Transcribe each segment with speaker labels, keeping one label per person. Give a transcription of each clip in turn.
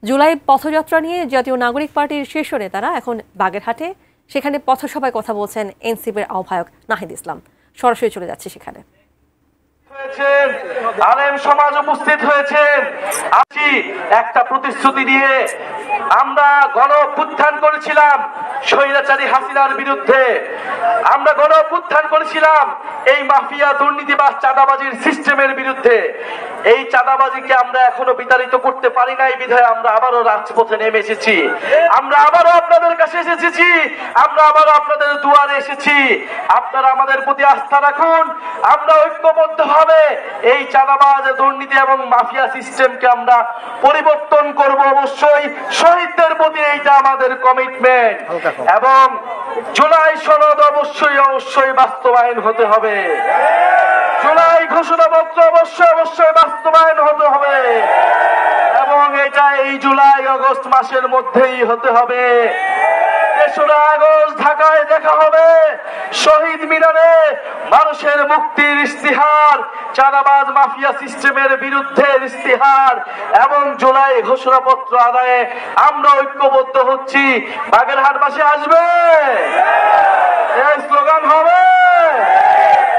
Speaker 1: জুলাই পথযাত্রা নিয়ে জাতীয় নাগরিক পার্টির শীর্ষ নেতারা এখন বাগেরহাটে, সেখানে পথসভায় কথা বলছেন এনসিপির আহ্বায়ক নাহিদ ইসলাম। সরাসরি চলে যাচ্ছে সেখানে।
Speaker 2: আলেম সমাজ উপস্থিত হয়েছেন। আজকে একটা প্রতিশ্রুতি দিয়ে আমরা গণ-অভ্যুত্থান করেছিলাম স্বৈরাচারী হাসিনার বিরুদ্ধে। আমরা গণ-অভ্যুত্থান করেছিলাম এই মাফিয়া দুর্নীতিবাজ চাঁদাবাজির সিস্টেমের বিরুদ্ধে। এই চাঁদাবাজিকে আমরা এখনো বিতাড়িত করতে পারি নাই বিধায় আমরা আবারও রাজপথে নেমে এসেছি। আমরা আবারও আপনাদের কাছে এসেছি, আমরা আবারও আপনাদের দুয়ারে এসেছি। আপনারা আমাদের প্রতি আস্থা রাখুন। আমরা ঐক্যবদ্ধ ভাবে এই চাঁদাবাজ দুর্নীতি এবং মাফিয়া সিস্টেমকে আমরা পরিবর্তন করব। অবশ্যই শহীদদের প্রতি এইটা আমাদের কমিটমেন্ট। এবং জুলাই সনদ অবশ্যই বাস্তবায়ন হতে হবে। জুলাই ঘোষণাপত্র অবশ্যই বাস্তবায়ন হতে হবে এবং এটা এই জুলাই আগস্ট মাসের মধ্যেই হতে হবে। ৩রা আগস্ট ঢাকায় দেখা হবে, শহীদ মিনারে মানুষের মুক্তির ইস্তিহার, চাঁদাবাজ মাফিয়া সিস্টেমের বিরুদ্ধে ইস্তিহার এবং জুলাই ঘোষণাপত্র আদায়ে আমরা ঐক্যবদ্ধ হচ্ছি। বাগেরহাটবাসী আসবে, এই স্লোগান হবে,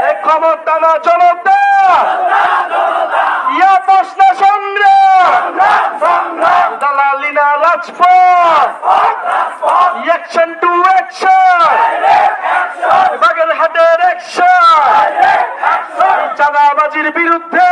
Speaker 2: এই ক্ষমতা না জনতা, ইয়া প্রশ্ন সংগ্রাম, দালালি না রাজপথ, অ্যাকশন টু অ্যাকশন, বাগেরহাটের অ্যাকশন, চাঁদাবাজির বিরুদ্ধে